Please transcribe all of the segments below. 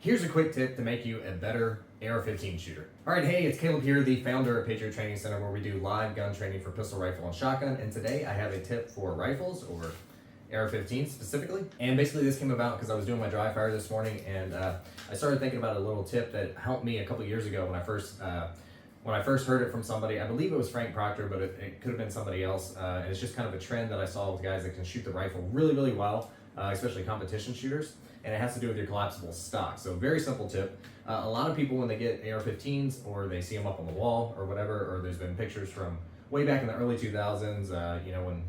Here's a quick tip to make you a better AR-15 shooter. All right, hey, it's Caleb here, the founder of Patriot Training Center, where we do live gun training for pistol, rifle, and shotgun. And today I have a tip for rifles, or AR-15 specifically. And basically this came about because I was doing my dry fire this morning, and I started thinking about a little tip that helped me a couple years ago when I first heard it from somebody. I believe it was Frank Proctor, but it could have been somebody else. And it's just kind of a trend that I saw with guys that can shoot the rifle really, really well, especially competition shooters. And it has to do with your collapsible stock. So very simple tip. A lot of people, when they get AR-15s or they see them up on the wall or whatever, or there's been pictures from way back in the early 2000s, when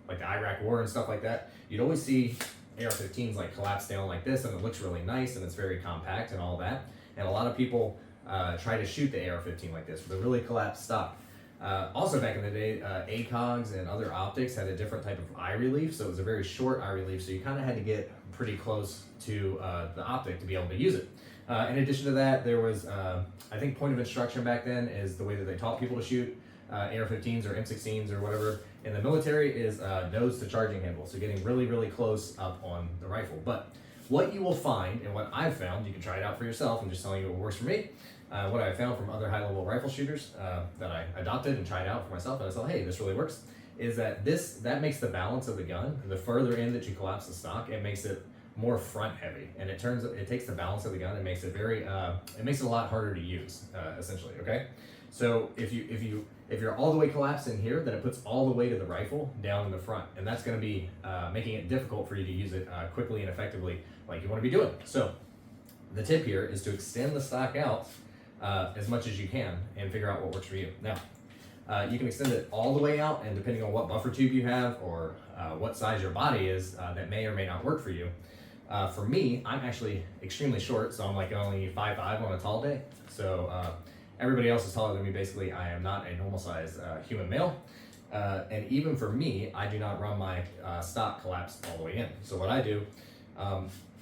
like the Iraq War and stuff like that, you'd always see AR-15s like collapse down like this, and it looks really nice and it's very compact and all that. And a lot of people try to shoot the AR-15 like this with a really collapsed stock. Also back in the day, ACOGs and other optics had a different type of eye relief, so it was a very short eye relief, so you kind of had to get pretty close to the optic to be able to use it. In addition to that, there was, I think point of instruction back then is the way that they taught people to shoot AR-15s or M16s or whatever in the military is nose to charging handle, so getting really, really close up on the rifle. But what you will find, and what I've found, you can try it out for yourself, I'm just telling you what works for me, what I found from other high-level rifle shooters that I adopted and tried out for myself, and I saw, hey, this really works, is that that makes the balance of the gun, the further in that you collapse the stock, it makes it more front heavy, and it takes the balance of the gun and makes it it makes it a lot harder to use, essentially, okay? So if you're all the way collapsed in here, then it puts all the weight of the rifle down in the front, and that's going to be making it difficult for you to use it quickly and effectively like you want to be doing. So the tip here is to extend the stock out as much as you can and figure out what works for you. Now, you can extend it all the way out, and depending on what buffer tube you have or what size your body is, that may or may not work for you. For me, I'm actually extremely short, so I'm like only 5'5" on a tall day. So everybody else is taller than me. Basically, I am not a normal size human male. And even for me, I do not run my stock collapsed all the way in. So what I do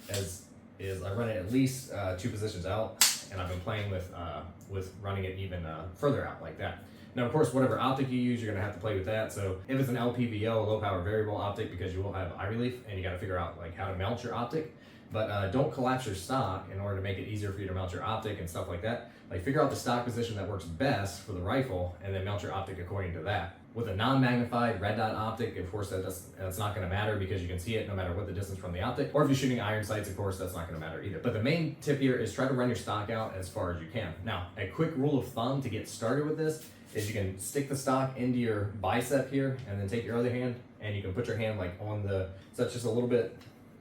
is I run it at least 2 positions out, and I've been playing with running it even further out like that. Now, of course, whatever optic you use, you're going to have to play with that. So if it's an LPVO, low power variable optic, because you will have eye relief, and you got to figure out like how to mount your optic. But don't collapse your stock in order to make it easier for you to mount your optic and stuff like that. Like, figure out the stock position that works best for the rifle, and then mount your optic according to that. With a non-magnified red dot optic, of course, that's not going to matter because you can see it no matter what the distance from the optic. Or if you're shooting iron sights, of course, that's not going to matter either. But the main tip here is try to run your stock out as far as you can. Now, a quick rule of thumb to get started with this is you can stick the stock into your bicep here, and then take your other hand, and you can put your hand like on so that's just a little bit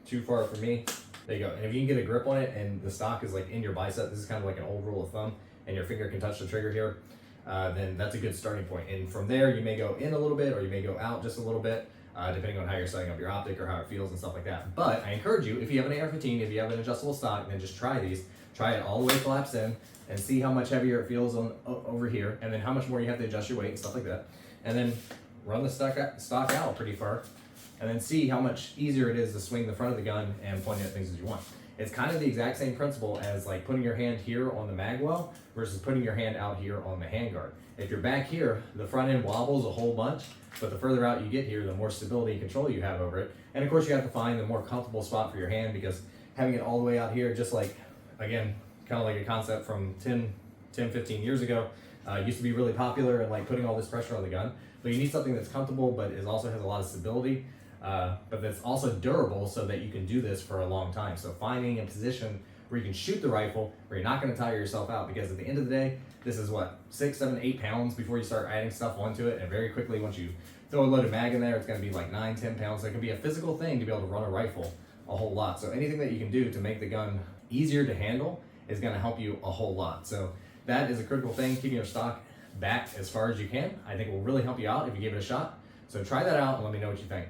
too far for me. There you go. And if you can get a grip on it and the stock is like in your bicep, this is kind of like an old rule of thumb, and your finger can touch the trigger here, then that's a good starting point. And from there, you may go in a little bit, or you may go out just a little bit, depending on how you're setting up your optic or how it feels and stuff like that. But I encourage you, if you have an AR-15, if you have an adjustable stock, then just try these. Try it all the way collapsed in, and see how much heavier it feels over here, and then how much more you have to adjust your weight and stuff like that. And then run the stock out pretty far, and then see how much easier it is to swing the front of the gun and point at things as you want. It's kind of the exact same principle as like putting your hand here on the mag well versus putting your hand out here on the handguard. If you're back here, the front end wobbles a whole bunch, but the further out you get here, the more stability and control you have over it. And of course, you have to find the more comfortable spot for your hand, because having it all the way out here, just like, again, kind of like a concept from 15 years ago, used to be really popular and like putting all this pressure on the gun. But you need something that's comfortable, but also has a lot of stability, but that's also durable, so that you can do this for a long time. So finding a position where you can shoot the rifle, where you're not going to tire yourself out, because at the end of the day, this is what, 6, 7, 8 pounds before you start adding stuff onto it, and very quickly, once you throw a loaded mag in there, it's going to be like 9, 10 pounds. So it can be a physical thing to be able to run a rifle a whole lot. So anything that you can do to make the gun easier to handle is going to help you a whole lot. So that is a critical thing. Keeping your stock back as far as you can, I think, will really help you out if you give it a shot. So try that out and let me know what you think.